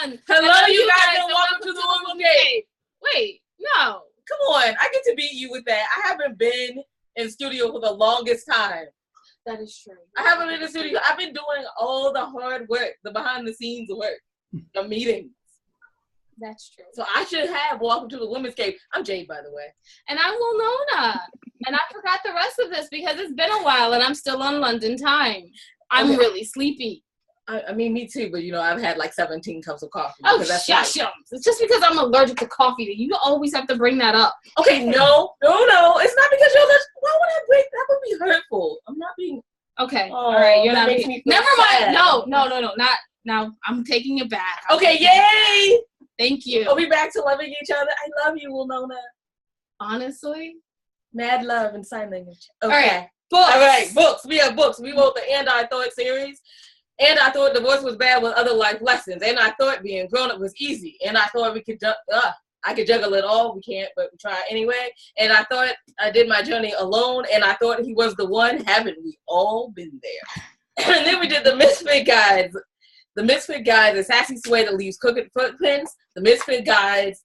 on. Hello, you guys, and welcome to the Women's Cave. Wait, no. Come on, I get to beat you with that. I haven't been in studio for the longest time. That is true. I haven't been in the studio. I've been doing all the hard work, the behind the scenes work, the meetings. That's true. So I should have welcome to the Women's Cave. I'm Jade, by the way. And I'm Winona. And I forgot the rest of this because it's been a while and I'm still on London time. I'm really sleepy. I mean, me too, but you know, I've had like 17 cups of coffee. Oh, shush. It's just because I'm allergic to coffee that you always have to bring that up. Okay, no. It's not because you're allergic. Why would I break? That would be hurtful. I'm not being. Okay, all right. You're not making. Never mind. No. Not now. I'm taking it back. Okay, yay! Thank you. Are we back to loving each other? I love you, Winona. Honestly, mad love and sign language. Okay. All right. Books. All right, books. We have books. We wrote the And I Thought series. And I thought divorce was bad with other life lessons. And I thought being grown up was easy. And I thought I could juggle it all. We can't, but we try anyway. And I thought I did my journey alone. And I thought he was the one. Haven't we all been there? And then we did the Misfit Guides. The Misfit Guides, a sassy sway that leaves crooked footprints. The Misfit Guides,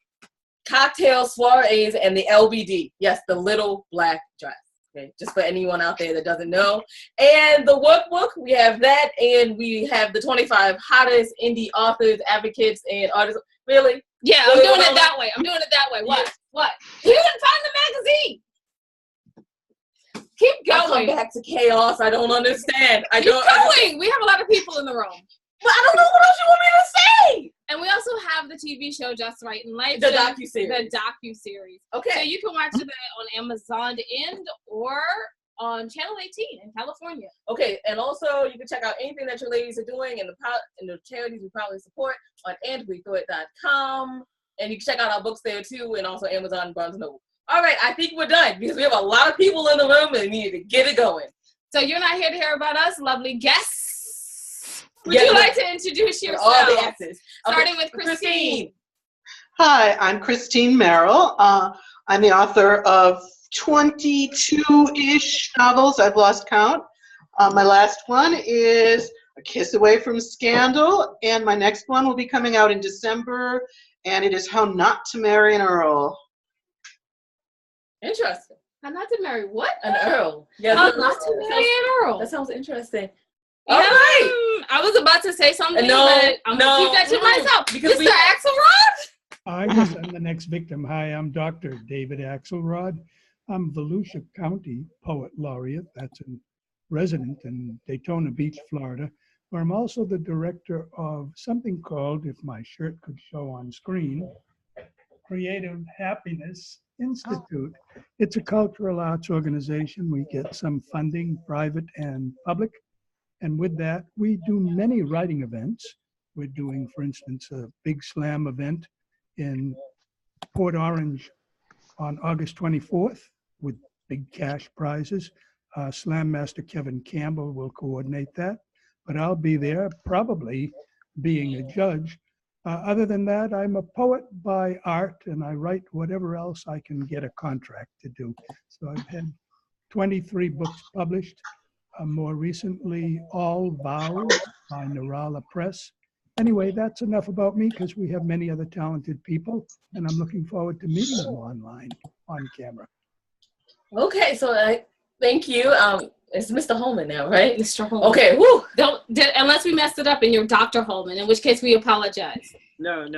cocktail soirees, and the LBD. Yes, the little black dress. Okay, just for anyone out there that doesn't know. And the workbook, we have that, and we have the 25 hottest indie authors, advocates, and artists. Really? Yeah, I'm doing it that way. What? Yeah. What? You didn't find the magazine. Keep going. I'll come back to chaos. I don't understand. Keep going. We have a lot of people in the room. But I don't know what else you want me to say. And we also have the TV show Just Right in Life. The docuseries. The docuseries. Okay. So you can watch that on Amazon or on Channel 18 in California. Okay, and also you can check out anything that your ladies are doing and the charities we probably support on andwethought.com. And you can check out our books there too, and also Amazon and Barnes & Noble. All right, I think we're done because we have a lot of people in the room and we need to get it going. So you're not here to hear about us, lovely guests. Would you like to introduce yourself? All the X's. Starting with Christine. Hi, I'm Christine Merrill. I'm the author of 22-ish novels. I've lost count. My last one is A Kiss Away from Scandal, and my next one will be coming out in December, and it is How Not to Marry an Earl. Interesting. How not to marry what? An earl. Yeah, How not to marry an earl. That sounds interesting. Yeah, all right. I was about to say something, but I'm going to keep that to myself. Because Mr. Axelrod? Yes, I'm the next victim. Hi, I'm Dr. David Axelrod. I'm Volusia County Poet Laureate. That's in resident in Daytona Beach, Florida, where I'm also the director of something called, if my shirt could show on screen, Creative Happiness Institute. It's a cultural arts organization. We get some funding, private and public. And with that, we do many writing events. We're doing, for instance, a big slam event in Port Orange on August 24th with big cash prizes. Slam Master Kevin Campbell will coordinate that, but I'll be there probably being a judge. Other than that, I'm a poet by art and I write whatever else I can get a contract to do. So I've had 23 books published. More recently, All Vows by Narala Press. Anyway, that's enough about me because we have many other talented people and I'm looking forward to meeting them online, on camera. Okay, so thank you. It's Mr. Holman now, right? Mr. Holman. Okay, woo! Unless we messed it up and you're Dr. Holman, in which case we apologize. No,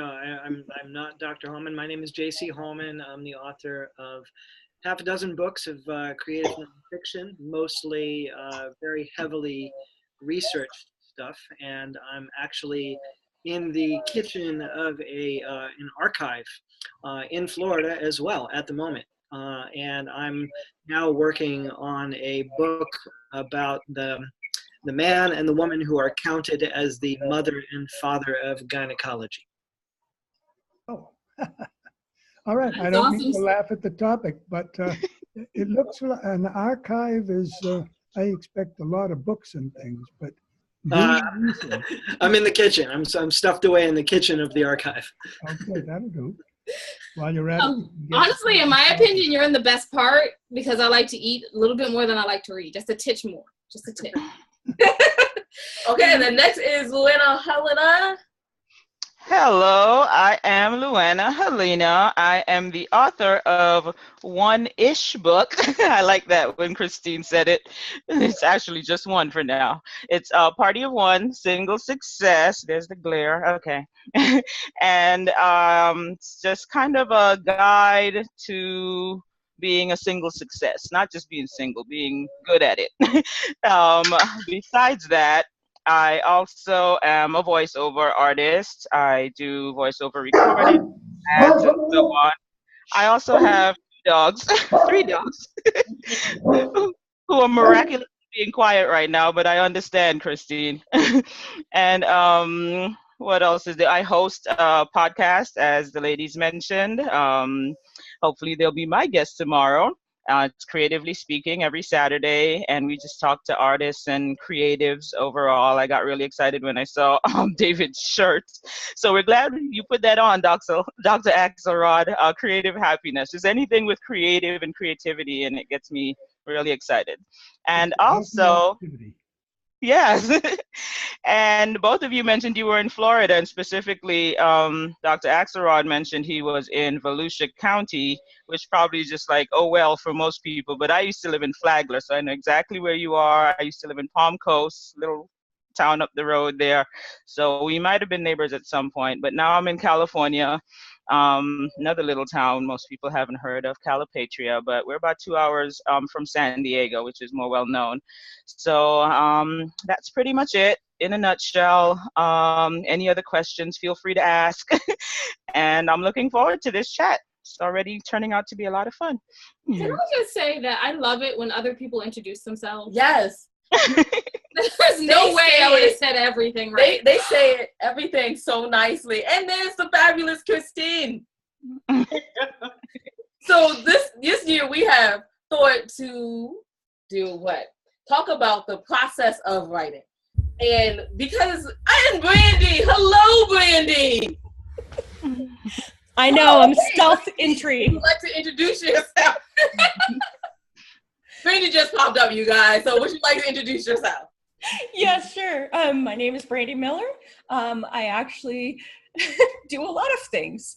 I'm not Dr. Holman. My name is J.C. Holman. I'm the author of half a dozen books of creative nonfiction, mostly very heavily researched stuff, and I'm actually in the kitchen of an archive in Florida as well at the moment. And I'm now working on a book about the man and the woman who are counted as the mother and father of gynecology. Oh, all right. I don't mean to laugh at the topic, but it looks like an archive is, I expect a lot of books and things, but I'm in the kitchen. I'm stuffed away in the kitchen of the archive. Okay, that'll do. While you're at it. Honestly, in my opinion, you're in the best part because I like to eat a little bit more than I like to read. Just a titch more. Just a titch. Okay, and the next is Luana Helena. Hello, I am Luana Helena. I am the author of One-ish book. I like that when Christine said it. It's actually just one for now. It's a Party of One, Single Success. There's the glare. Okay. And it's just kind of a guide to being a single success, not just being single, being good at it. um, Besides that, I also am a voiceover artist. I do voiceover recording, ads, and so on. I also have dogs, three dogs, who are miraculously being quiet right now, but I understand, Christine. And what else is there? I host a podcast, as the ladies mentioned. Hopefully, they'll be my guest tomorrow. It's Creatively Speaking every Saturday, and we just talk to artists and creatives overall. I got really excited when I saw David's shirt. So we're glad you put that on, Dr. Axelrod. Creative Happiness. Just anything with creative and creativity, and it gets me really excited. And also, Activity. yes. And both of you mentioned you were in Florida, and specifically, Dr. Axelrod mentioned he was in Volusia County, which probably is just like, oh, well, for most people. But I used to live in Flagler, so I know exactly where you are. I used to live in Palm Coast, little town up the road there. So we might have been neighbors at some point, but now I'm in California, another little town most people haven't heard of, Calipatria, but we're about 2 hours from San Diego, which is more well known. So that's pretty much it in a nutshell. Any other questions, feel free to ask. And I'm looking forward to this chat. It's already turning out to be a lot of fun. Can I just say that I love it when other people introduce themselves? Yes. There's no They way say I would have it. said everything right. They say it, everything so nicely. And there's the fabulous Christine. So this year we have thought to do what? Talk about the process of writing. And because and Brandy, hello Brandy. I know, I'm Hey, stealth Would intrigue. you like to introduce yourself? Brandy just popped up, you guys. So would you like to introduce yourself? Yes, sure. My name is Brandy Miller. I actually do a lot of things.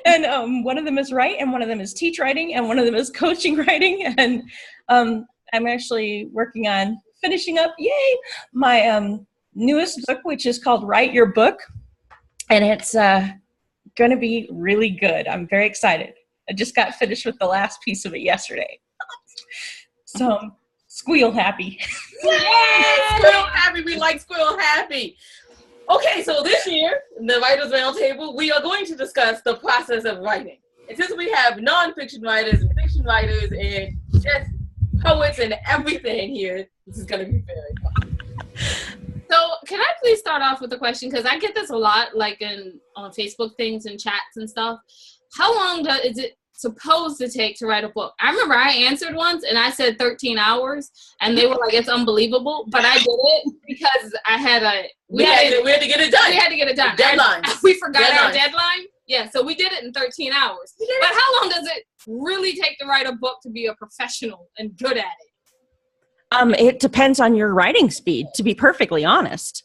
And one of them is write, and one of them is teach writing, and one of them is coaching writing. And I'm actually working on finishing up, yay, my newest book, which is called Write Your Book. And it's going to be really good. I'm very excited. I just got finished with the last piece of it yesterday. So I'm squeal happy. Yes, Squirrel Happy. We like Squirrel Happy. Okay, so this year, in the Writers Roundtable, we are going to discuss the process of writing. And since we have non-fiction writers and fiction writers and just poets and everything here, this is going to be very fun. So can I please start off with a question? Because I get this a lot, like on Facebook things and chats and stuff. How long is it supposed to take to write a book? I remember I answered once and I said 13 hours and they were like, it's unbelievable. But I did it because I had We had to get it done. We had to get it done. Deadlines. We forgot our Deadlines. deadline. Yeah, so we did it in 13 hours. But how long does it really take to write a book to be a professional and good at it? It depends on your writing speed, to be perfectly honest.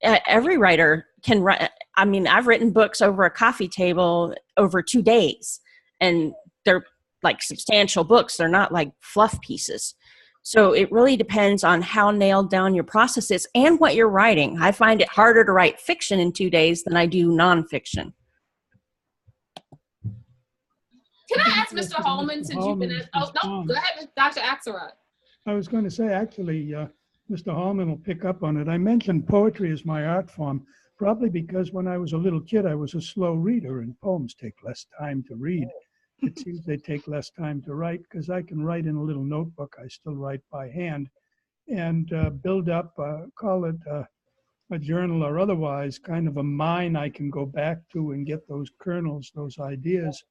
Every writer can write. I mean, I've written books over a coffee table over 2 days, and they're like substantial books. They're not like fluff pieces. So it really depends on how nailed down your process is and what you're writing. I find it harder to write fiction in 2 days than I do nonfiction. Can I ask Mr. Holman, since you've been at, oh, no, go ahead, Dr. Axelrod. I was going to say, actually, Mr. Hallman will pick up on it. I mentioned poetry as my art form, probably because when I was a little kid, I was a slow reader, and poems take less time to read. It seems they take less time to write because I can write in a little notebook. I still write by hand and build up, call it a journal or otherwise, kind of a mine I can go back to and get those kernels, those ideas.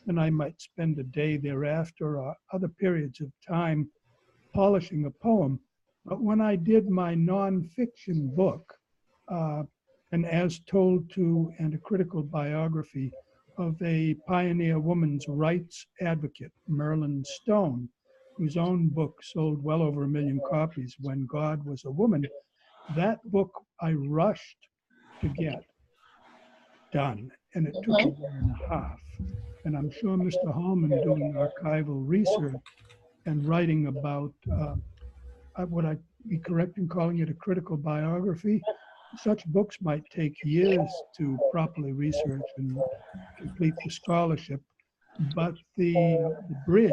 And I might spend a day thereafter or other periods of time polishing a poem. But when I did my nonfiction book, an as told to and a critical biography of a pioneer woman's rights advocate, Merlin Stone, whose own book sold well over 1 million copies, When God Was a Woman, that book I rushed to get. done, and it took a year and a half. And I'm sure Mr. Holman, doing archival research and writing about, would I be correct in calling it a critical biography? Such books might take years to properly research and complete the scholarship, but the bridge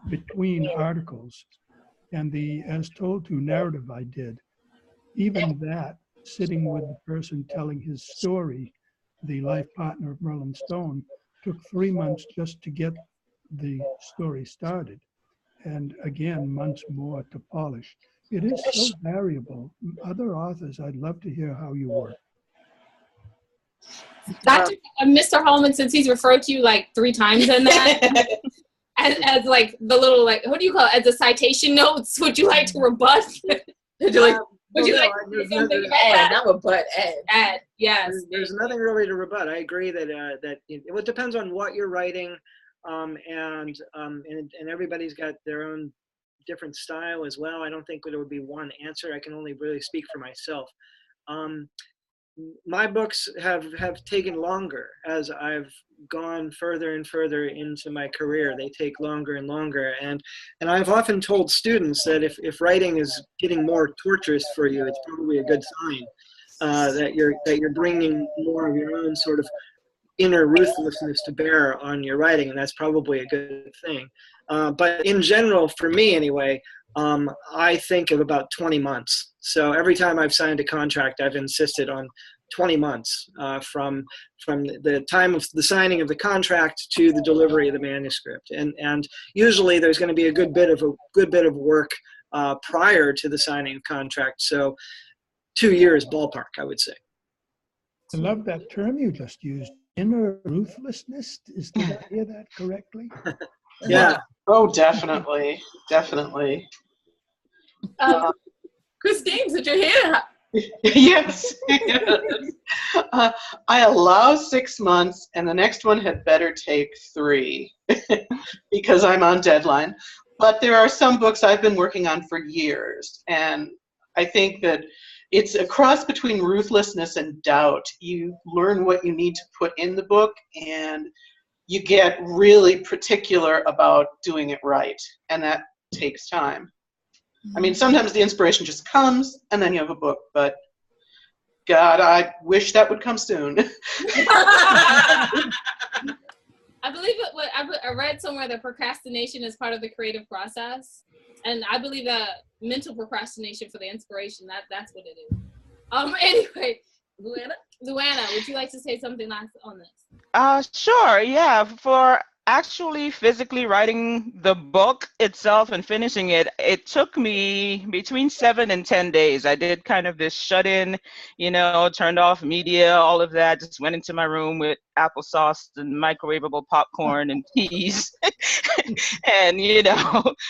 between articles and the as told to narrative I did, even that, sitting with the person telling his story, the life partner of Merlin Stone, took 3 months just to get the story started. And again, months more to polish. It is so variable. Other authors, I'd love to hear how you work. Dr. Mr. Holman, since he's referred to you like 3 times in that, as like the little, like, what do you call it? As the citation notes, would you like to rebut? Would you like to say something? Not rebut, add, yes. There's nothing really to rebut. I agree that it depends on what you're writing, and everybody's got their own different style as well. I don't think there would be one answer. I can only really speak for myself. My books have taken longer as I've gone further and further into my career. They take longer and longer, and I've often told students that if writing is getting more torturous for you, it's probably a good sign that you're bringing more of your own sort of inner ruthlessness to bear on your writing, and that's probably a good thing. But in general, for me anyway, I think of about 20 months. So every time I've signed a contract, I've insisted on 20 months from the time of the signing of the contract to the delivery of the manuscript. And usually there's going to be a good bit of work prior to the signing of contract. So 2 years ballpark, I would say. I love that term you just used, inner ruthlessness. Did I hear that correctly? Yeah. Oh, definitely. Definitely. Christine, since you're here. Yes. I allow 6 months, and the next one had better take 3 because I'm on deadline. But there are some books I've been working on for years, and I think that it's a cross between ruthlessness and doubt. You learn what you need to put in the book, and you get really particular about doing it right, and that takes time. I mean, sometimes the inspiration just comes, and then you have a book, but God, I wish that would come soon. I believe I read somewhere that procrastination is part of the creative process, and I believe that mental procrastination for the inspiration, that's what it is. Anyway, Luana, would you like to say something last on this? Sure, yeah. For actually physically writing the book itself and finishing it, it took me between 7 and 10 days. I did kind of this shut-in, turned off media, all of that, just went into my room with applesauce and microwavable popcorn and peas and,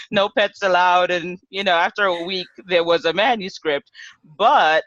no pets allowed. And, after a week, there was a manuscript. But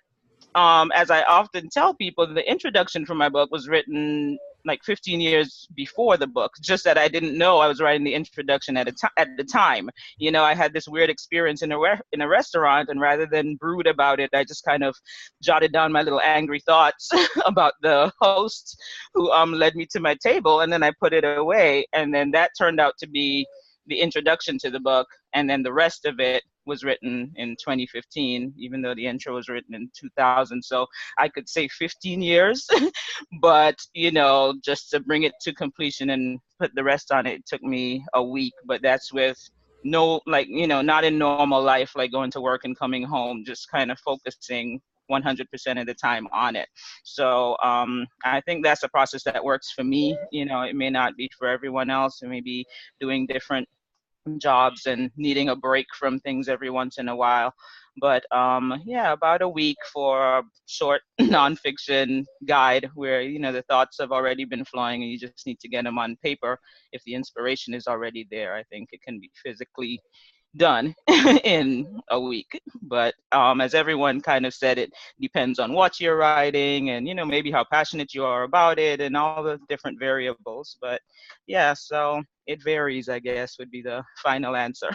as I often tell people, the introduction for my book was written like 15 years before the book, just that I didn't know I was writing the introduction at the time. I had this weird experience in a restaurant, and rather than brood about it, I just kind of jotted down my little angry thoughts about the host who led me to my table, and then I put it away, and then that turned out to be the introduction to the book, and then the rest of it was written in 2015, even though the intro was written in 2000. So I could say 15 years, but, just to bring it to completion and put the rest on it took me a week. But that's with not in normal life, like going to work and coming home, just kind of focusing 100% of the time on it. So I think that's a process that works for me. It may not be for everyone else. It may be doing different jobs and needing a break from things every once in a while. But about a week for a short nonfiction guide where, the thoughts have already been flowing and you just need to get them on paper. If the inspiration is already there, I think it can be physically done in a week. But as everyone kind of said, it depends on what you're writing and, maybe how passionate you are about it and all the different variables. But yeah, so it varies, I guess, would be the final answer.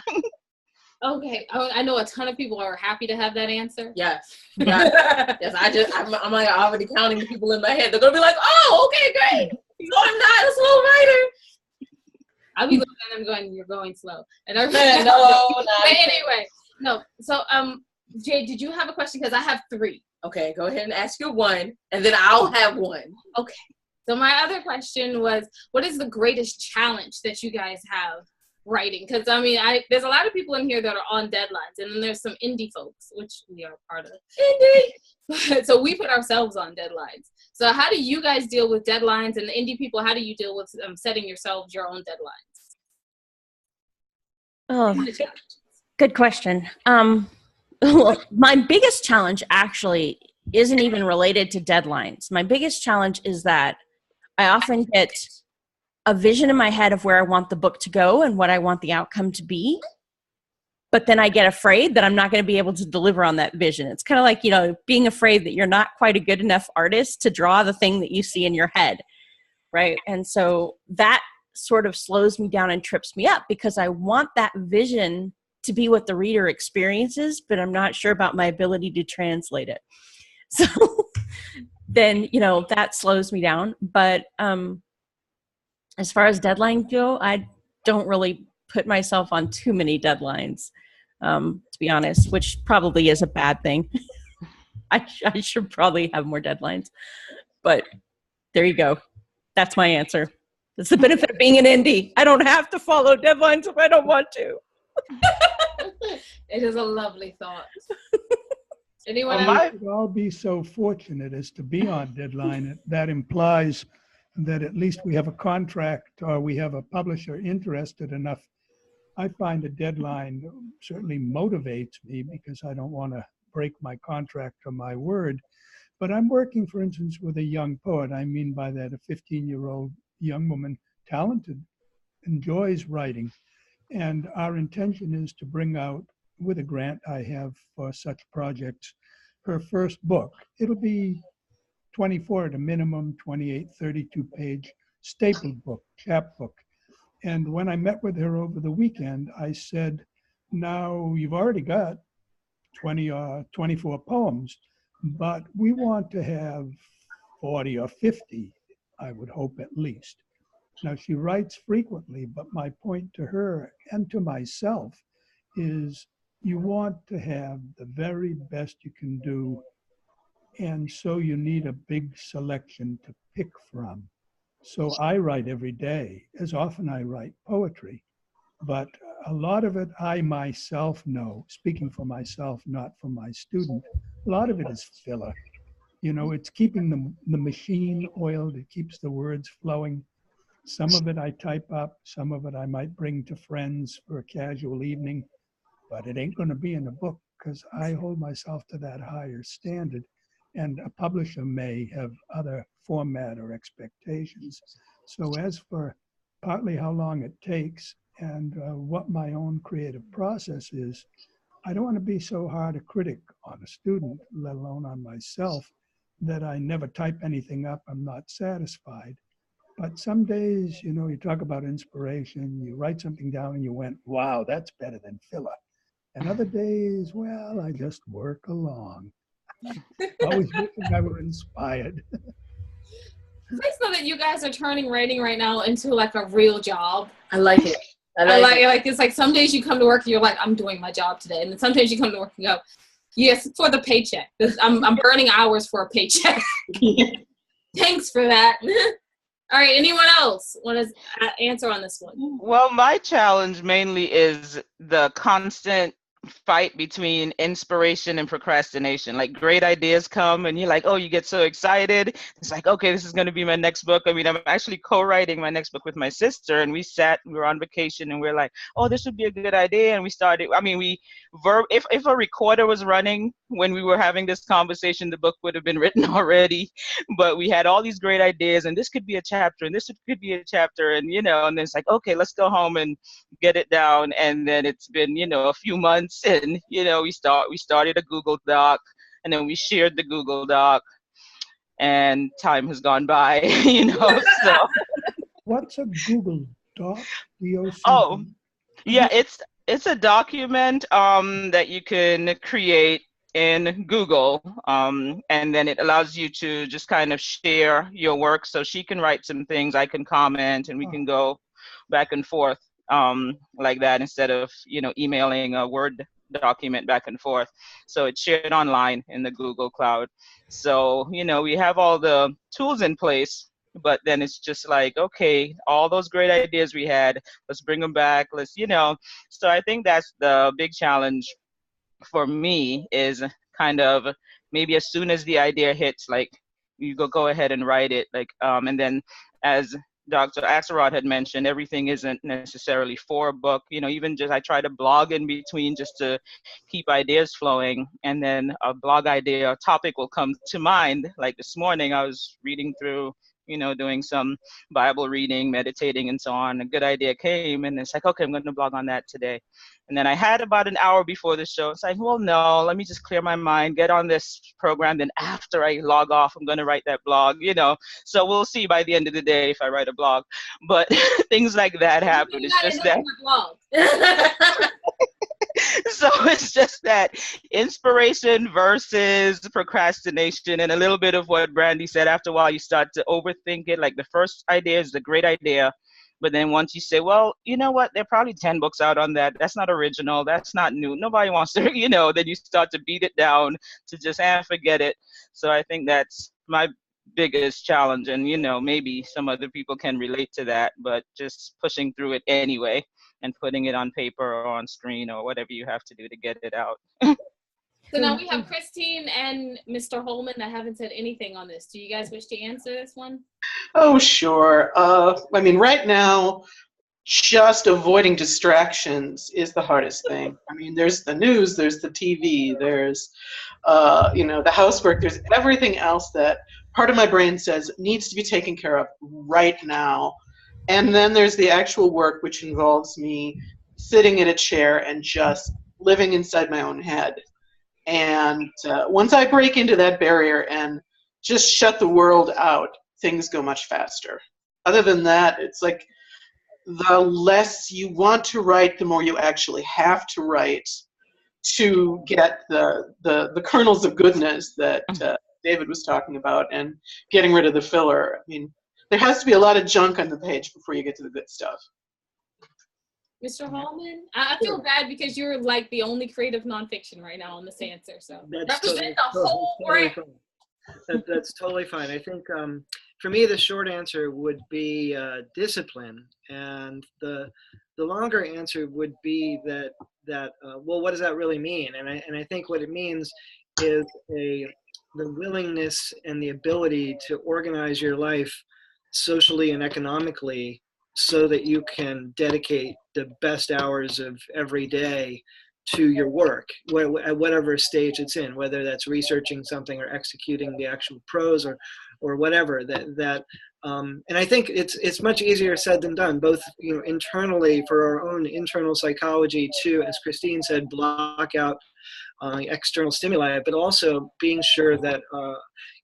Okay, I know a ton of people are happy to have that answer. Yes. Yes. I'm like already counting the people in my head. They're gonna be like, oh, okay, great. No, I'm not a slow writer. I'll be looking at them going, "You're going slow." And No, but anyway, no. So, Jay, did you have a question? Because I have 3. Okay, go ahead and ask your one, and then I'll have one. Okay. So my other question was, what is the greatest challenge that you guys have writing? Because I mean, there's a lot of people in here that are on deadlines, and then there's some indie folks, which we are part of. Indie. So we put ourselves on deadlines. So how do you guys deal with deadlines, and the indie people? How do you deal with setting yourselves your own deadlines? Oh, good question. Well, my biggest challenge actually isn't even related to deadlines. My biggest challenge is that I often get a vision in my head of where I want the book to go and what I want the outcome to be. But then I get afraid that I'm not going to be able to deliver on that vision. It's kind of like, being afraid that you're not quite a good enough artist to draw the thing that you see in your head, right? And so that sort of slows me down and trips me up because I want that vision to be what the reader experiences, but I'm not sure about my ability to translate it. So then, that slows me down. But as far as deadlines go, I don't really put myself on too many deadlines, to be honest, which probably is a bad thing. I should probably have more deadlines. But there you go. That's my answer. That's the benefit of being an indie. I don't have to follow deadlines if I don't want to. It is a lovely thought. Anyone We else? should all be so fortunate as to be on deadline. That implies that at least we have a contract or we have a publisher interested enough. I find a deadline certainly motivates me because I don't want to break my contract or my word. But I'm working, for instance, with a young poet. I mean by that a 15-year-old young woman, talented, enjoys writing. And our intention is to bring out, with a grant I have for such projects, her first book. It'll be 24 at a minimum, 28, 32-page stapled book, chapbook. And when I met with her over the weekend, I said, now you've already got 20 or 24 poems, but we want to have 40 or 50, I would hope at least. Now, she writes frequently, but my point to her and to myself is you want to have the very best you can do, and so you need a big selection to pick from. So I write every day. As often I write poetry, but a lot of it I myself know, speaking for myself, not for my student, a lot of it is filler. It's keeping the machine oiled, it keeps the words flowing. Some of it I type up, some of it I might bring to friends for a casual evening, but it ain't going to be in a book because I hold myself to that higher standard, and a publisher may have other format or expectations. So as for partly how long it takes and what my own creative process is, I don't want to be so hard a critic on a student, let alone on myself, that I never type anything up, I'm not satisfied. But some days, you talk about inspiration, you write something down and you went, wow, that's better than filler. And other days, well, I just work along. Always wishing I were inspired. It's nice though that you guys are turning writing right now into like a real job. I like it. I like it's like some days you come to work and you're like, I'm doing my job today. And then sometimes you come to work and go, yes, for the paycheck. I'm burning hours for a paycheck. Thanks for that. All right, anyone else want to answer on this one? Well, my challenge mainly is the constant fight between inspiration and procrastination. Like great ideas come and you're like, oh, you get so excited. It's like, okay, this is going to be my next book. I mean, I'm actually co-writing my next book with my sister, and we were on vacation and we're like, oh, this would be a good idea. And we started, if a recorder was running when we were having this conversation, the book would have been written already. But we had all these great ideas, and this could be a chapter and this could be a chapter. And, and then it's like, okay, let's go home and get it down. And then it's been, a few months. And we started a Google Doc, and then we shared the Google Doc, and time has gone by. So What's a Google Doc? Oh, yeah, It's a document that you can create in Google, and then it allows you to just kind of share your work. So she can write some things, I can comment, and we can go back and forth like that instead of emailing a Word document back and forth. So it's shared online in the Google Cloud. So we have all the tools in place, but then it's just like, okay, all those great ideas we had, let's bring them back. So I think that's the big challenge for me, is kind of maybe as soon as the idea hits, like you go ahead and write it, and then as Dr. Axelrod had mentioned, everything isn't necessarily for a book. Even just I try to blog in between just to keep ideas flowing, and then a blog idea, a topic will come to mind. Like this morning, I was reading through, doing some Bible reading, meditating, and so on. A good idea came, and it's like, okay, I'm going to blog on that today. And then I had about an hour before the show. It's like, well, no, let me just clear my mind, get on this program. Then after I log off, I'm going to write that blog, So we'll see by the end of the day if I write a blog. But things like that happen. It's just that. So it's just that inspiration versus procrastination, and a little bit of what Brandy said. After a while, you start to overthink it. Like the first idea is the great idea. But then once you say, well, you know what, there are probably 10 books out on that. That's not original. That's not new. Nobody wants to, then you start to beat it down to just, forget it. So I think that's my biggest challenge. And, maybe some other people can relate to that, but just pushing through it anyway and putting it on paper or on screen or whatever you have to do to get it out. So now we have Christine and Mr. Holman that haven't said anything on this. Do you guys wish to answer this one? Oh, sure. Right now, just avoiding distractions is the hardest thing. There's the news, there's the TV, there's, the housework, there's everything else that part of my brain says needs to be taken care of right now. And then there's the actual work, which involves me sitting in a chair and just living inside my own head. And once I break into that barrier and just shut the world out, things go much faster. Other than that, it's like the less you want to write, the more you actually have to write to get the kernels of goodness that David was talking about, and getting rid of the filler. There has to be a lot of junk on the page before you get to the good stuff. Mr. Holman, I feel bad because you're like the only creative nonfiction right now on this answer. So represent the whole brand. That's totally fine. I think for me, the short answer would be discipline, and the longer answer would be that well, what does that really mean? And I think what it means is the willingness and the ability to organize your life socially and economically so that you can dedicate the best hours of every day to your work, at whatever stage it's in, whether that's researching something or executing the actual prose or whatever. And I think it's much easier said than done, both internally for our own internal psychology to, as Christine said, block out external stimuli, but also being sure that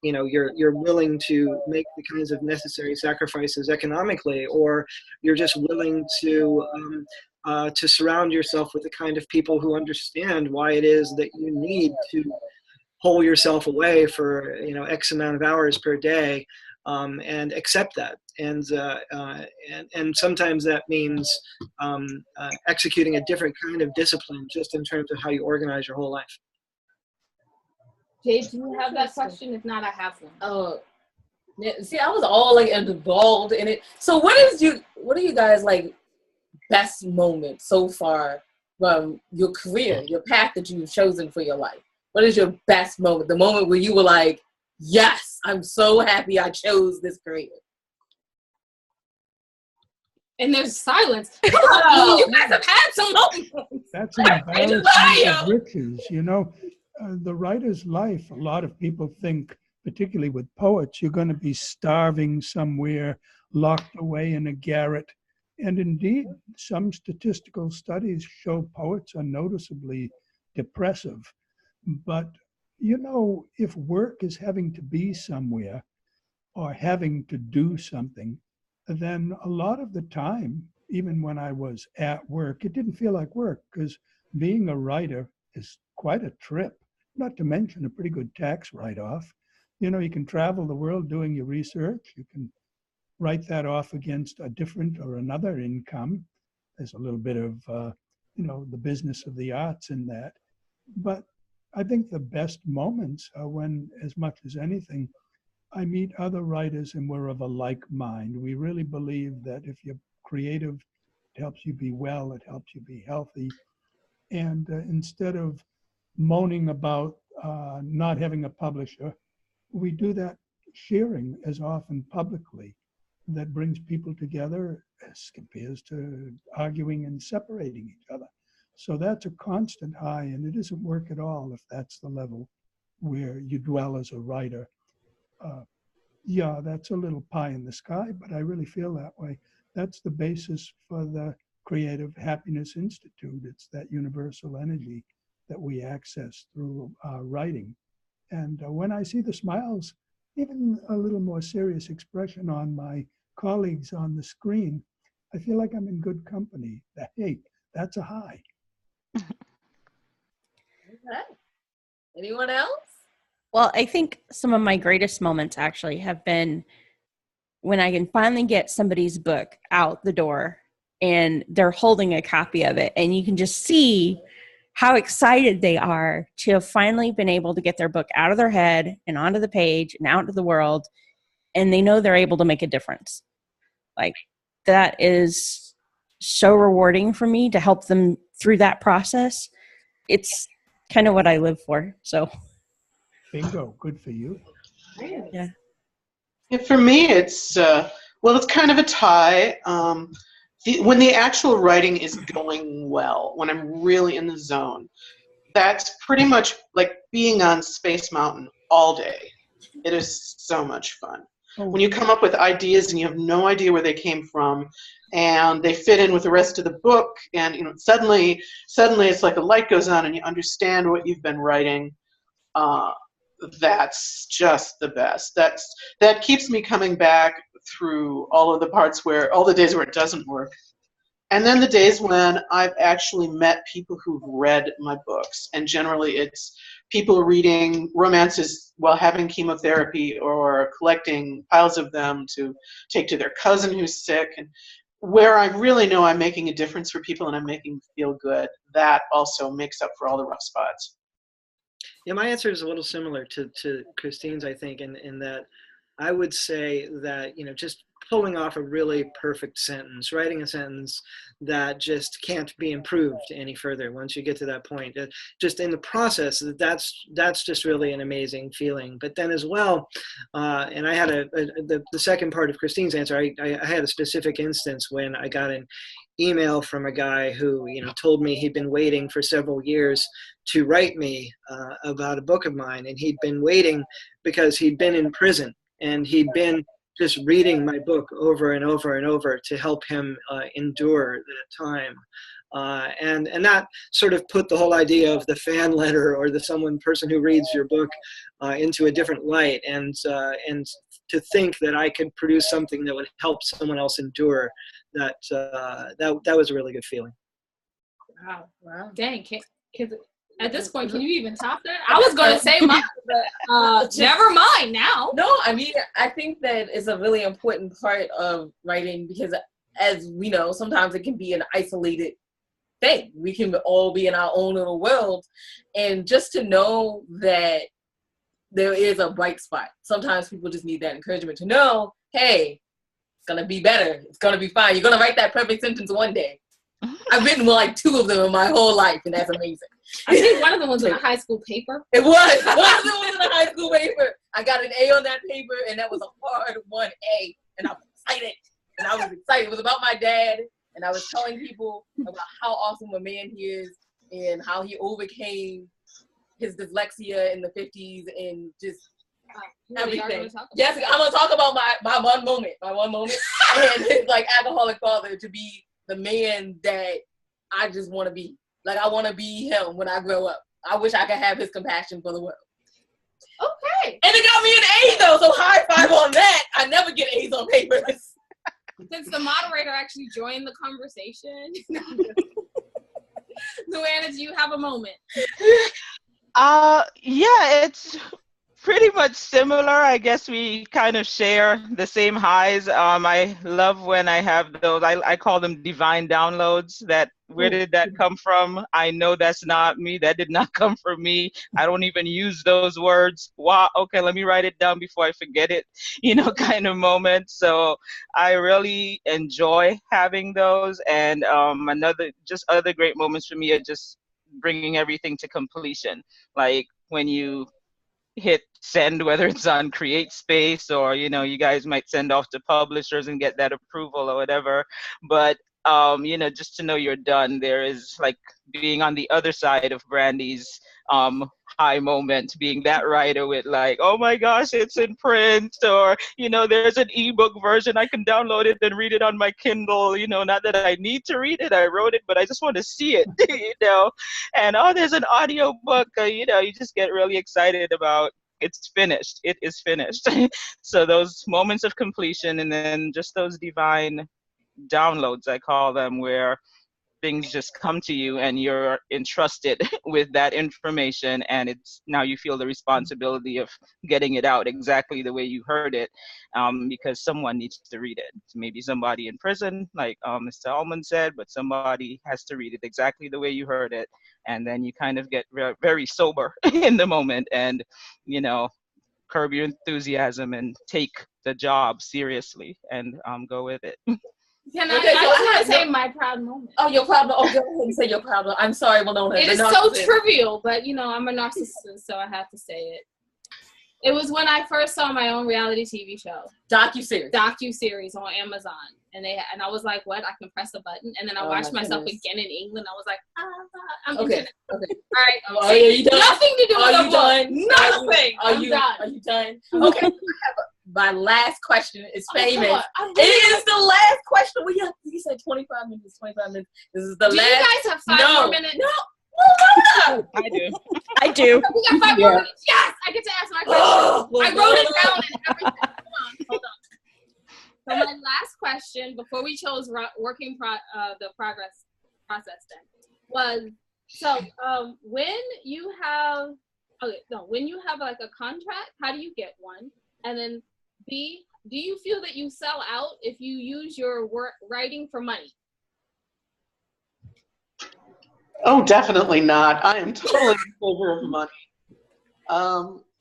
you're willing to make the kinds of necessary sacrifices economically, or you're just willing to surround yourself with the kind of people who understand why it is that you need to pull yourself away for X amount of hours per day, and accept that. And sometimes that means executing a different kind of discipline, just in terms of how you organize your whole life. Jade, do you have that question? If not, I have one. See, I was all involved in it. So what are you guys best moment so far from your career, your path that you've chosen for your life? What is your best moment? The moment where you were like, yes, I'm so happy I chose this career. And there's silence. You guys have had some moments. That's an embarrassment of riches. The writer's life, a lot of people think, particularly with poets, you're going to be starving somewhere, locked away in a garret. And indeed, some statistical studies show poets are noticeably depressive. But, if work is having to be somewhere or having to do something, then a lot of the time even when I was at work, it didn't feel like work because being a writer is quite a trip, not to mention a pretty good tax write-off. You know, you can travel the world doing your research. You can write that off against a different or another income. There's a little bit of, the business of the arts in that. But I think the best moments are when, as much as anything, I meet other writers and we're of a like mind. We really believe that if you're creative, it helps you be well, it helps you be healthy. And instead of moaning about not having a publisher, we do that sharing as often publicly. That brings people together as compared to arguing and separating each other. So that's a constant high, and it isn't work at all if that's the level where you dwell as a writer. Yeah, that's a little pie in the sky, but I really feel that way. That's the basis for the Creative Happiness Institute. It's that universal energy that we access through writing. And when I see the smiles, even a little more serious expression on my colleagues on the screen, I feel like I'm in good company. Hey, that's a high. Okay. Anyone else? Well, I think some of my greatest moments actually have been when I can finally get somebody's book out the door and they're holding a copy of it, and you can just see how excited they are to have finally been able to get their book out of their head and onto the page and out to the world, and they know they're able to make a difference. Like, that is so rewarding for me to help them through that process. It's kind of what I live for. So bingo, good for you. Yeah. For me, it's it's kind of a tie. When the actual writing is going well, when I'm really in the zone, that's pretty much like being on Space Mountain all day. It is so much fun. When you come up with ideas and you have no idea where they came from, and they fit in with the rest of the book, and suddenly it's like a light goes on and you understand what you've been writing. That's just the best. That keeps me coming back through all of the parts all the days where it doesn't work. And then the days when I've actually met people who've read my books. And generally it's people reading romances while having chemotherapy or collecting piles of them to take to their cousin who's sick. And where I really know I'm making a difference for people and I'm making them feel good, that also makes up for all the rough spots. Yeah, my answer is a little similar to Christine's, I think, in that I would say that, just pulling off a really perfect sentence, writing a sentence that just can't be improved any further once you get to that point. Just in the process, that's just really an amazing feeling. But then as well, and I had the second part of Christine's answer, I had a specific instance when I got an email from a guy who told me he'd been waiting for several years to write me about a book of mine, and he'd been waiting because he'd been in prison and he'd been just reading my book over and over and over to help him endure that time. And that sort of put the whole idea of the fan letter or the person who reads your book into a different light, and to think that I could produce something that would help someone else endure that was a really good feeling. Wow. Dang, at this point, can you even top that? I was going to say mine, but never mind now. No, I mean, I think that it's a really important part of writing because, as we know, sometimes it can be an isolated thing. We can all be in our own little world. And just to know that there is a bright spot. Sometimes people just need that encouragement to know, hey, it's going to be better. It's going to be fine. You're going to write that perfect sentence one day. I've written like 2 of them in my whole life, and that's amazing. I think one of them was in a high school paper. It was. One of them was in a high school paper. I got an A on that paper, and that was a hard 1A, and I was excited. It was about my dad, and I was telling people about how awesome a man he is and how he overcame his dyslexia in the 50s and just everything. Yes, I'm going to talk about my one moment. And his alcoholic father to be the man that I just want to be. I want to be him when I grow up. I wish I could have his compassion for the world. Okay. And it got me an A, though, so high five on that. I never get A's on papers. Since the moderator actually joined the conversation. Luanna, do you have a moment? Yeah, it's pretty much similar. I guess we kind of share the same highs. I love when I have those, I call them divine downloads. That where did that come from? I know that's not me. That did not come from me. I don't even use those words. Wow, okay, let me write it down before I forget it, kind of moment. So I really enjoy having those. And other great moments for me are just bringing everything to completion. Like when you hit send, whether it's on CreateSpace or you guys might send off to publishers and get that approval or whatever, but just to know you're done. There is like being on the other side of Brandy's high moment, being that writer with like, oh my gosh, it's in print, or there's an ebook version, I can download it and read it on my Kindle. Not that I need to read it, I wrote it, but I just want to see it. And there's an audio book. You just get really excited about it's finished. It is finished. So those moments of completion, and then just those divine downloads, I call them, where things just come to you and you're entrusted with that information, and it's now you feel the responsibility of getting it out exactly the way you heard it, because someone needs to read it. Maybe somebody in prison, like Mr. Allman said, but somebody has to read it exactly the way you heard it, and then you kind of get very sober in the moment, and curb your enthusiasm and take the job seriously and go with it. Can I want to say my proud moment. Oh, your proud moment. Oh, go ahead and say your proud moment. I'm sorry, Winona. It is so trivial, but I'm a narcissist, so I have to say it. It was when I first saw my own reality TV show. Docu-series on Amazon. And I was like, what? I can press a button. And then I watched myself again in England. I was like, I'm okay. All right. Are you done? Nothing to do with the book. Nothing. Are you done? Are you done? Okay. My last question is famous. It is the last question. You said 25 minutes. 25 minutes. This is the last. Do you guys have 5 more minutes? No. I do. We got 5 more minutes. Yes, I get to ask my question. I wrote it down and everything. Hold on. So my last question before we chose working the progress process then was, so when you have like a contract, how do you get one? And then B, do you feel that you sell out if you use your writing for money? Oh, definitely not. I am totally in favor of money.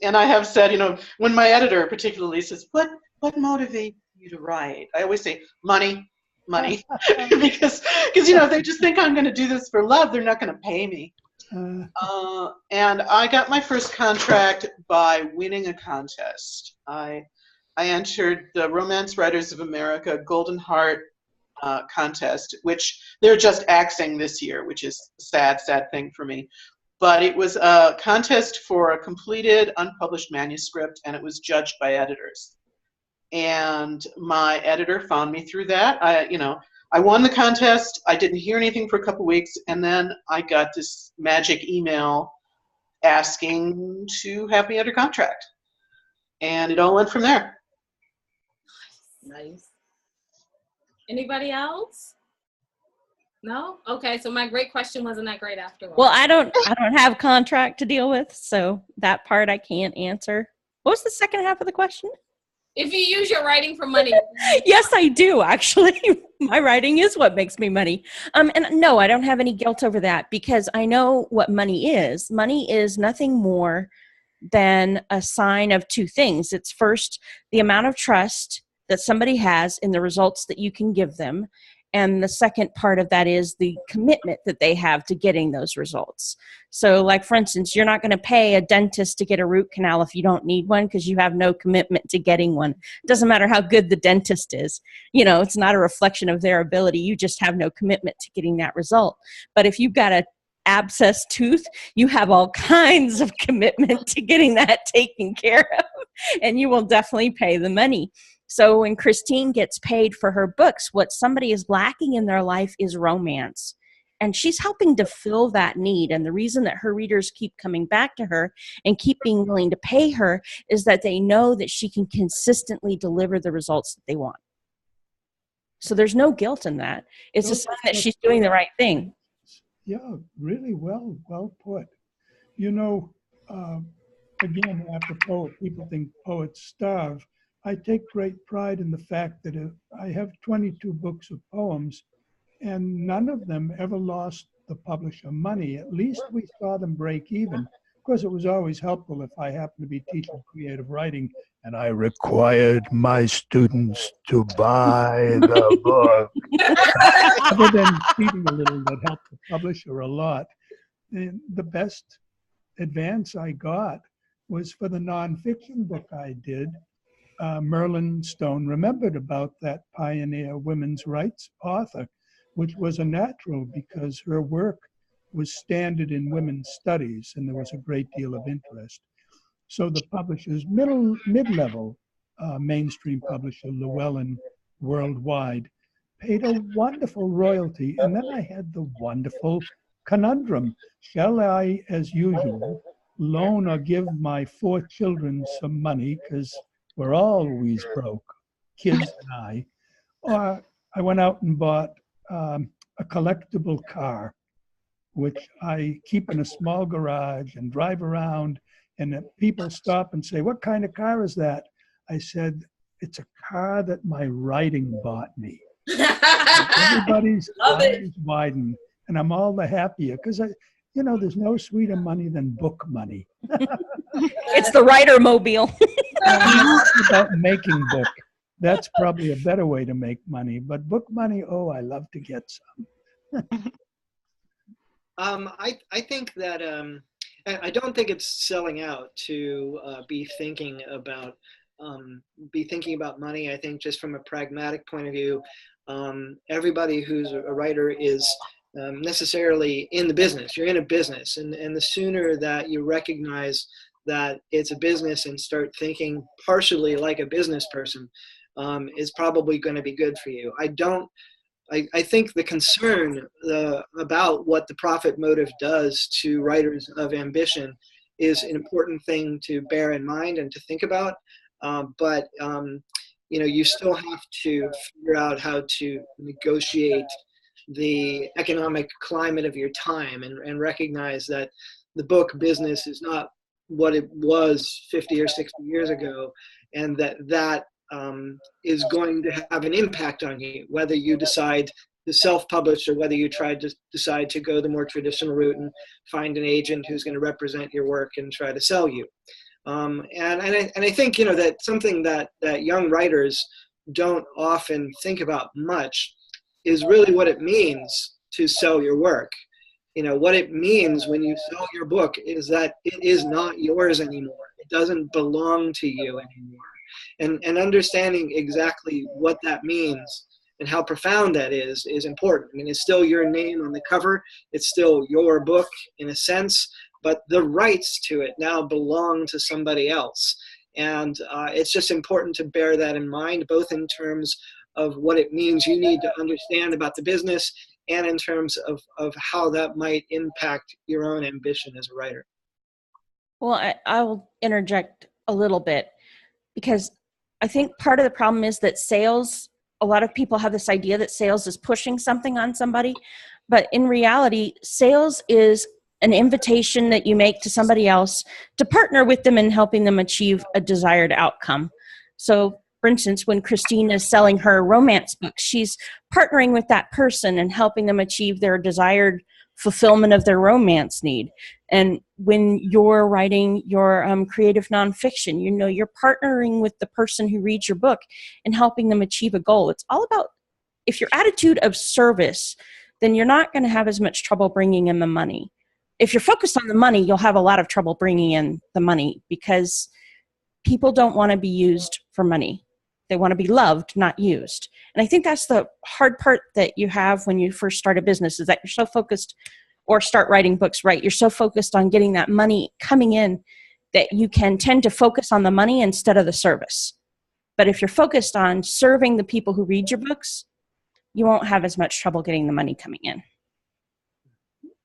And I have said, when my editor particularly says, what motivates you to write? I always say, money. because if they just think I'm going to do this for love, they're not going to pay me. And I got my first contract by winning a contest. I entered the Romance Writers of America Golden Heart contest, which they're just axing this year, which is a sad thing for me. But it was a contest for a completed unpublished manuscript, and it was judged by editors. And my editor found me through that. I won the contest. I didn't hear anything for a couple weeks, and then I got this magic email asking to have me under contract. And it all went from there. Nice. Anybody else? No? Okay, so my great question wasn't that great after all. Well, I don't have contract to deal with, so that part I can't answer. What was the second half of the question? If you use your writing for money. Yes, I do, actually. My writing is what makes me money. And no, I don't have any guilt over that, because I know what money is. Money is nothing more than a sign of two things. It's first, the amount of trust that somebody has in the results that you can give them. And the second part of that is the commitment that they have to getting those results. So like, for instance, you're not going to pay a dentist to get a root canal if you don't need one, because you have no commitment to getting one. It doesn't matter how good the dentist is. It's not a reflection of their ability. You just have no commitment to getting that result. But if you've got a abscess tooth, you have all kinds of commitment to getting that taken care of, and you will definitely pay the money. So when Christine gets paid for her books, what somebody is lacking in their life is romance. And she's helping to fill that need. And the reason that her readers keep coming back to her and keep being willing to pay her is that they know that she can consistently deliver the results that they want. So there's no guilt in that. It's a sign that she's doing the right thing. Yeah, really well put. You know, again, apropos, people think poets starve. I take great pride in the fact that I have 22 books of poems, and none of them ever lost the publisher money. At least we saw them break even. Of course, it was always helpful if I happened to be teaching creative writing and I required my students to buy the book. Other than cheating a little, that helped the publisher a lot. And the best advance I got was for the nonfiction book I did. Merlin Stone remembered about that pioneer women's rights author, which was a natural because her work was standard in women's studies and there was a great deal of interest. So the publishers, mid-level mainstream publisher, Llewellyn Worldwide, paid a wonderful royalty. And then I had the wonderful conundrum. Shall I, as usual, loan or give my 4 children some money, because we're always broke, kids and I, or I went out and bought a collectible car, which I keep in a small garage and drive around, and people stop and say, "What kind of car is that?" I said, "It's a car that my writing bought me." Everybody's eyes widen, and I'm all the happier because there's no sweeter money than book money. It's the writer mobile. It's about making book. That's probably a better way to make money. But book money, oh, I love to get some. I think that I don't think it's selling out to be thinking about money. I think just from a pragmatic point of view, everybody who's a writer is necessarily in the business. You're in a business, and the sooner that you recognize that it's a business and start thinking partially like a business person, is probably going to be good for you. I think the concern about what the profit motive does to writers of ambition is an important thing to bear in mind and to think about. But you still have to figure out how to negotiate the economic climate of your time and recognize that the book business is not what it was 50 or 60 years ago, and that is going to have an impact on you, whether you decide to self-publish or whether you decide to go the more traditional route and find an agent who's going to represent your work and try to sell you. And I think that something that young writers don't often think about much is really what it means to sell your work. What it means when you sell your book is that it is not yours anymore. It doesn't belong to you anymore. And understanding exactly what that means and how profound that is important. I mean, it's still your name on the cover. It's still your book in a sense, but the rights to it now belong to somebody else. And it's just important to bear that in mind, both in terms of what it means you need to understand about the business and in terms of how that might impact your own ambition as a writer. Well, I will interject a little bit, because I think part of the problem is that sales, a lot of people have this idea that sales is pushing something on somebody, but in reality, sales is an invitation that you make to somebody else to partner with them in helping them achieve a desired outcome. So, for instance, when Christine is selling her romance book, she's partnering with that person and helping them achieve their desired fulfillment of their romance need. And when you're writing your creative nonfiction, you're partnering with the person who reads your book and helping them achieve a goal. It's all about, if your attitude of service, then you're not going to have as much trouble bringing in the money. If you're focused on the money, you'll have a lot of trouble bringing in the money, because people don't want to be used for money. They want to be loved, not used. And I think that's the hard part that you have when you first start a business, is that you're so focused, or start writing books, right? You're so focused on getting that money coming in that you can tend to focus on the money instead of the service. But if you're focused on serving the people who read your books, you won't have as much trouble getting the money coming in.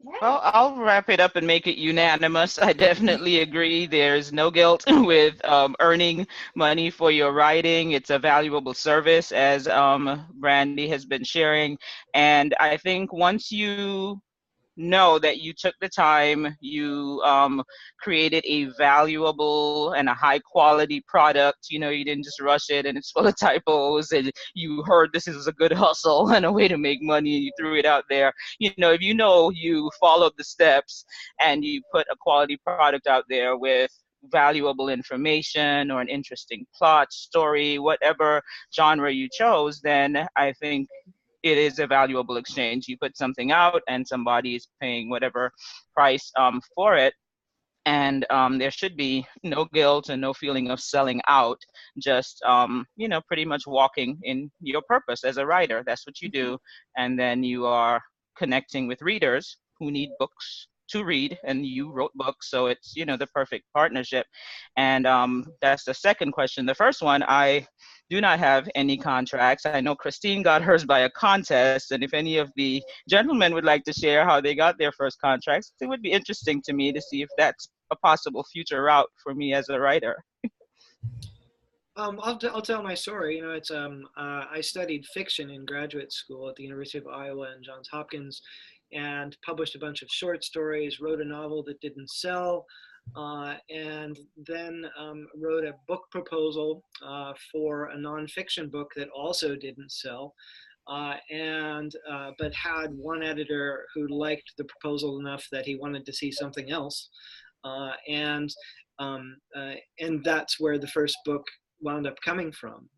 Well, I'll wrap it up and make it unanimous. I definitely agree. There's no guilt with earning money for your writing. It's a valuable service, as Brandy has been sharing. And I think once you know that you took the time, you created a valuable and a high quality product. You know, you didn't just rush it and it's full of typos, and you heard this is a good hustle and a way to make money and you threw it out there. You know, if you know you followed the steps and you put a quality product out there with valuable information or an interesting plot, story, whatever genre you chose, then I think it is a valuable exchange. You put something out and somebody is paying whatever price for it. And there should be no guilt and no feeling of selling out, just, you know, pretty much walking in your purpose as a writer. That's what you do. And then you are connecting with readers who need books to read, and you wrote books, so it's, you know, the perfect partnership. And that's the second question. The first one, I do not have any contracts. I know Christine got hers by a contest, and if any of the gentlemen would like to share how they got their first contracts, it would be interesting to me to see if that's a possible future route for me as a writer. I'll tell my story. You know, it's I studied fiction in graduate school at the University of Iowa and Johns Hopkins, and published a bunch of short stories, wrote a novel that didn't sell, and then wrote a book proposal for a nonfiction book that also didn't sell, but had one editor who liked the proposal enough that he wanted to see something else, and that's where the first book wound up coming from.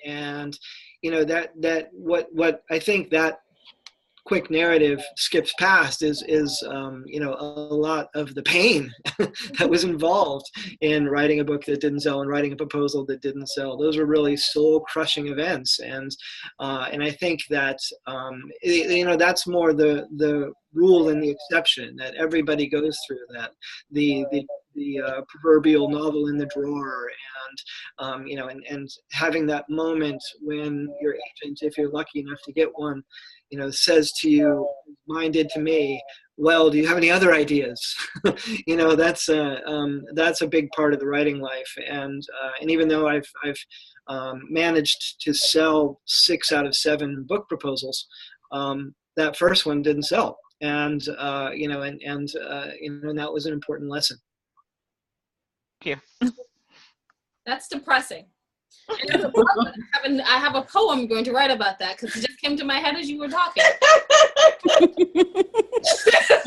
And you know, that what I think that quick narrative skips past is you know, a lot of the pain that was involved in writing a book that didn't sell and writing a proposal that didn't sell. Those were really soul-crushing events, and I think that you know, that's more the rule than the exception, that everybody goes through that. The proverbial novel in the drawer, and you know, and having that moment when your agent, if you're lucky enough to get one, you know, says to you, mine did to me, well, do you have any other ideas? You know, that's a big part of the writing life. And even though I've managed to sell 6 out of 7 book proposals, that first one didn't sell. And you know, and you know, and that was an important lesson. Thank you. That's depressing. And I have a poem going to write about that because it just came to my head as you were talking.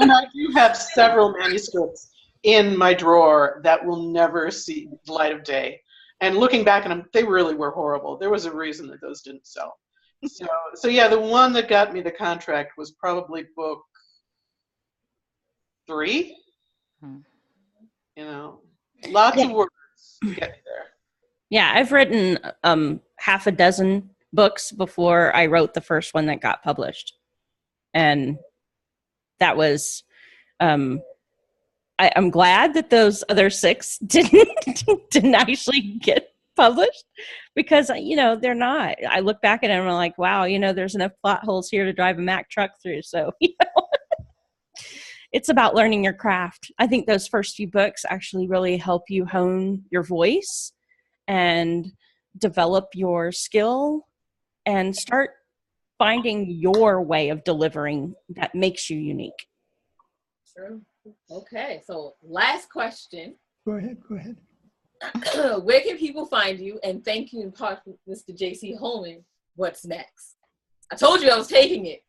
And I do have several manuscripts in my drawer that will never see the light of day. And looking back at them, they really were horrible. There was a reason that those didn't sell. So yeah, the one that got me the contract was probably book 3. You know, lots of words to get me there. Yeah, I've written half a dozen books before I wrote the first one that got published. And that was, I'm glad that those other 6 didn't actually get published, because, you know, they're not. I look back at it and I'm like, wow, you know, there's enough plot holes here to drive a Mack truck through. So, you know, it's about learning your craft. I think those first few books actually really help you hone your voice and develop your skill and start finding your way of delivering that makes you unique. True. Okay, so last question. Go ahead. Where can people find you? And thank you in part, Mr. J.C. Holman. What's next? I told you I was taking it.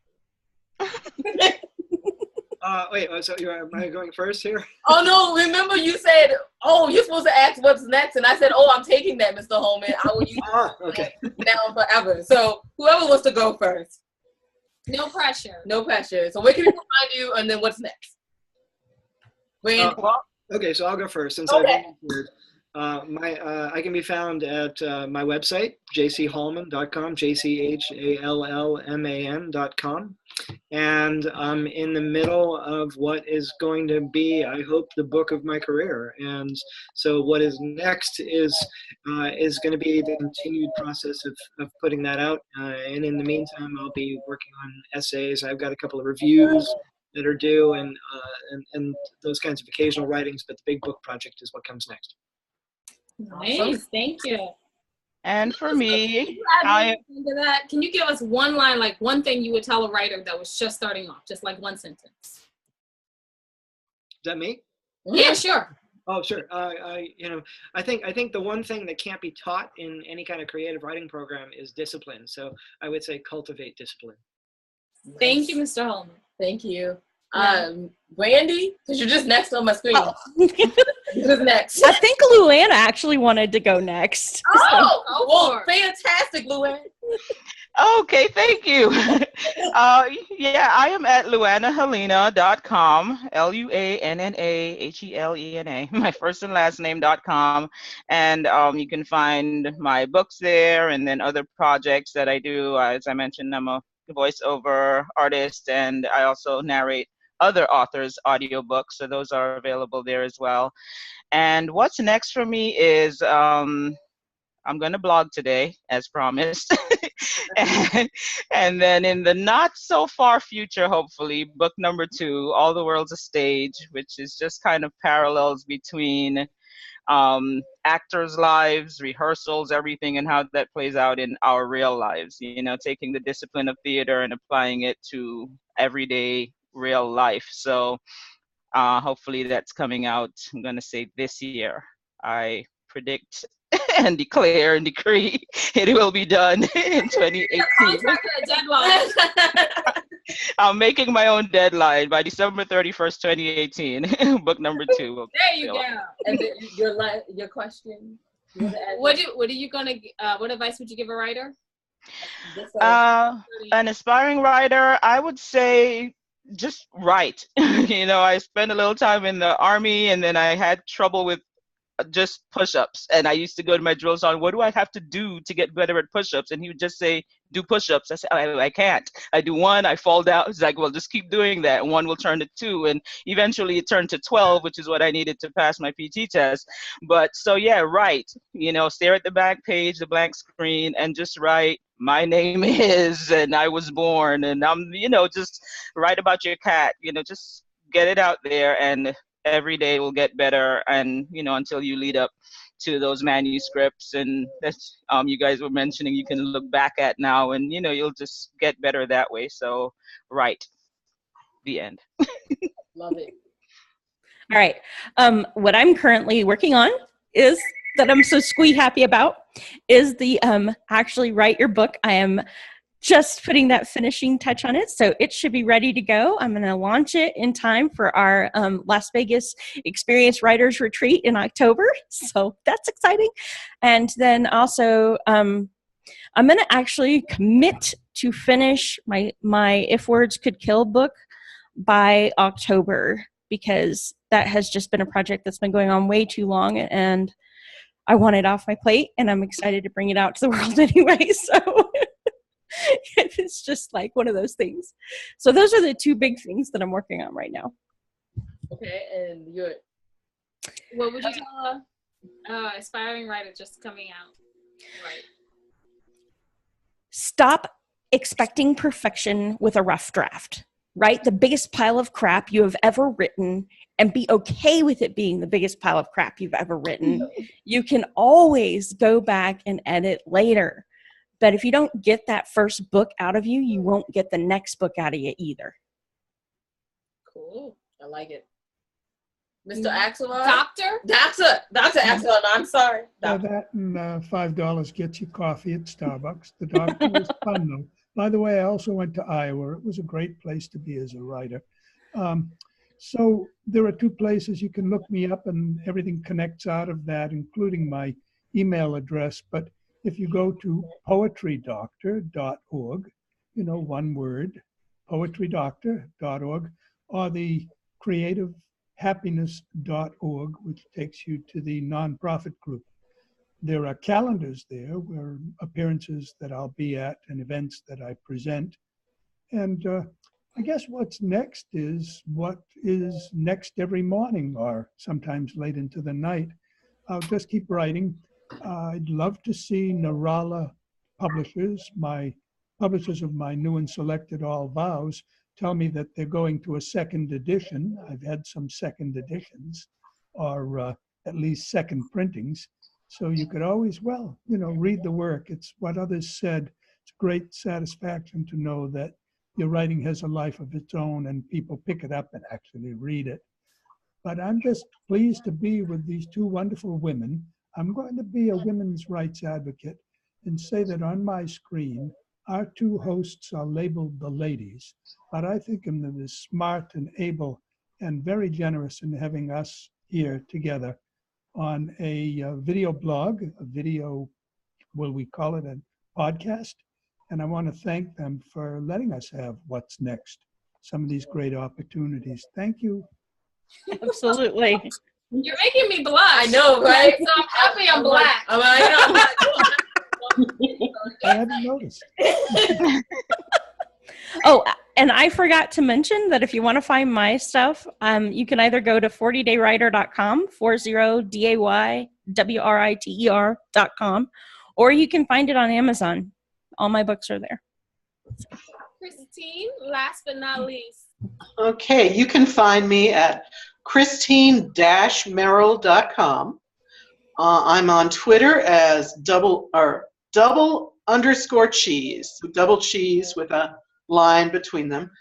Wait, so am I going first here? Oh no, remember you said, oh, you're supposed to ask what's next, and I said, oh, I'm taking that, Mr. Holman. I will use okay. now forever. So whoever wants to go first. No pressure. No pressure. So where can people find you, and then what's next? Okay, so I'll go first since Okay. I can be found at my website, jchallman.com, jchallman.com. And I'm in the middle of what is going to be, I hope, the book of my career. And so what is next is going to be the continued process of putting that out. And in the meantime, I'll be working on essays. I've got a couple of reviews that are due, and those kinds of occasional writings. But the big book project is what comes next. Nice, thank you. And for me, Into that, can you give us one line, like one thing you would tell a writer that was just starting off, just like one sentence? Is that me? Yeah, sure. Oh, sure. I think the one thing that can't be taught in any kind of creative writing program is discipline. So I would say cultivate discipline. Thank you, Mr. Holman. Thank you. Yeah. Brandy, because you're just next on my screen. Oh. Who's next? I think Luanna actually wanted to go next. Oh, well, fantastic, Luann. Okay, thank you. Yeah, I am at luannahelena.com, LuannaHelena, my first and last name.com. And you can find my books there and then other projects that I do. As I mentioned, I'm a voiceover artist and I also narrate other authors' audiobooks. So those are available there as well. And what's next for me is I'm going to blog today, as promised. and then in the not so far future, hopefully, book number 2, All the World's a Stage, which is just kind of parallels between actors' lives, rehearsals, everything, and how that plays out in our real lives. You know, taking the discipline of theater and applying it to everyday real life. So hopefully that's coming out, I'm going to say this year. I predict and declare and decree it will be done in 2018. I'm making my own deadline by December 31st, 2018. Book number 2. There you go. And your question. What advice would you give a writer? An aspiring writer, I would say just write. You know, I spent a little time in the Army and then I had trouble with just push-ups, and I used to go to my drill sergeant, what do I have to do to get better at push-ups? And he would just say, do push-ups. I said, I can't. I do 1, I fall down. It's like, well, just keep doing that. 1 will turn to 2, and eventually it turned to 12, which is what I needed to pass my PT test. But so yeah, write. You know, stare at the back page, the blank screen, and just write, my name is, and I was born, and I'm, you know, just write about your cat. You know, just get it out there, and every day will get better, and you know, until you lead up to those manuscripts and that's you guys were mentioning you can look back at now, and you know, you'll just get better that way. So right, the end. Love it. All right. What I'm currently working on is that I'm so squee happy about is the actually write your book. I am just putting that finishing touch on it, so it should be ready to go. I'm going to launch it in time for our Las Vegas Experience Writers Retreat in October, so that's exciting. And then also, I'm going to actually commit to finish my If Words Could Kill book by October, because that has just been a project that's been going on way too long, and I want it off my plate, and I'm excited to bring it out to the world anyway, so... It's just like one of those things. So those are the 2 big things that I'm working on right now. Okay, and you're... What would you tell a aspiring writer just coming out? Right. Stop expecting perfection with a rough draft. Write the biggest pile of crap you have ever written and be okay with it being the biggest pile of crap you've ever written. You can always go back and edit later. But if you don't get that first book out of you, you won't get the next book out of you either. Cool. I like it. Mr. Axelrod? Dr. Axelrod. I'm sorry. So that and $5 gets you coffee at Starbucks. The doctor was fun, though. By the way, I also went to Iowa. It was a great place to be as a writer. So there are 2 places you can look me up, and everything connects out of that, including my email address. But if you go to poetrydoctor.org, you know, one word, poetrydoctor.org, or the creativehappiness.org, which takes you to the nonprofit group. There are calendars there where appearances that I'll be at and events that I present. And I guess what's next is what is next every morning or sometimes late into the night. I'll just keep writing. I'd love to see Narala Publishers, my publishers of my new and selected All Vows, tell me that they're going to a second edition. I've had some second editions, or at least second printings. So you could always, read the work. It's what others said. It's great satisfaction to know that your writing has a life of its own and people pick it up and actually read it. But I'm just pleased to be with these two wonderful women. I'm going to be a women's rights advocate and say that on my screen, our two hosts are labeled the ladies, but I think of them as smart and able and very generous in having us here together on a video blog, a video, will we call it a podcast? And I want to thank them for letting us have What's Next, some of these great opportunities. Thank you. Absolutely. You're making me blush. I know, right? So I'm happy I'm black. I'm black. I haven't noticed. Oh, and I forgot to mention that if you want to find my stuff, you can either go to 40daywriter.com, 40daywriter.com, or you can find it on Amazon. All my books are there. Christine, last but not least. Okay, you can find me at Christine-Merrill.com. I'm on Twitter as double_cheese, double cheese with a line between them.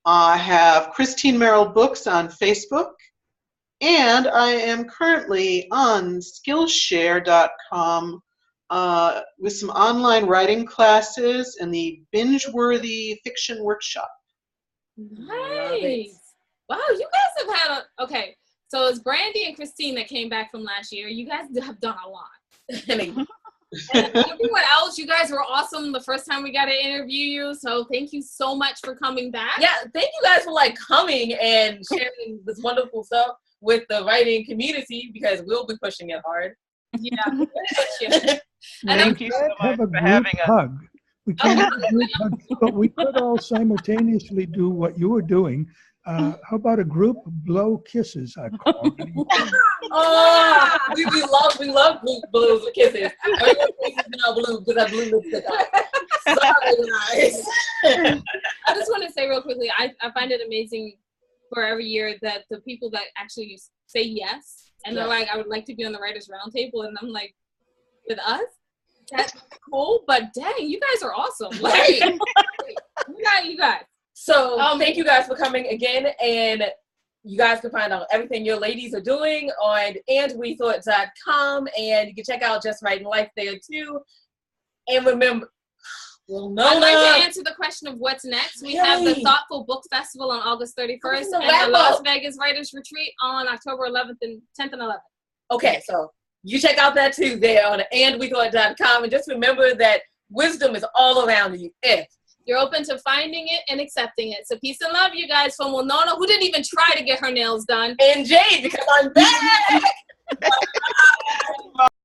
I have Christine Merrill Books on Facebook, and I am currently on Skillshare.com with some online writing classes and the Binge-Worthy Fiction Workshop. Nice. Wow, you guys have had okay, so it's Brandy and Christine that came back from last year. You guys have done a lot. And everyone else, you guys were awesome the first time we got to interview you. So thank you so much for coming back. Yeah, thank you guys for coming and sharing this wonderful stuff with the writing community, because we'll be pushing it hard. Yeah. Thank you so much for having us. Hug. We can't have a group hug, but we could all simultaneously do what you were doing. How about a group blow kisses? I call it. Oh, we love blues with kisses. Everyone's face is now blue because I blue lipstick on. Sorry, guys. I just want to say real quickly, I find it amazing for every year that the people that actually say yes and they're like, I would like to be on the Writers Roundtable, and I'm like, with us? That's cool, but dang, you guys are awesome. Like, you guys. So thank you guys for coming again, and you guys can find out everything your ladies are doing on andwethought.com, and you can check out Just Writing Life there too. And remember, I'd like to answer the question of what's next. We have the Thoughtful Book Festival on August 31st and the Las Vegas Writers Retreat on October 11th and 10th and 11th. Okay, so you check out that too there on andwethought.com, and just remember that wisdom is all around you if you're open to finding it and accepting it. So peace and love, you guys, from Winona, who didn't even try to get her nails done. And Jade, because I'm back.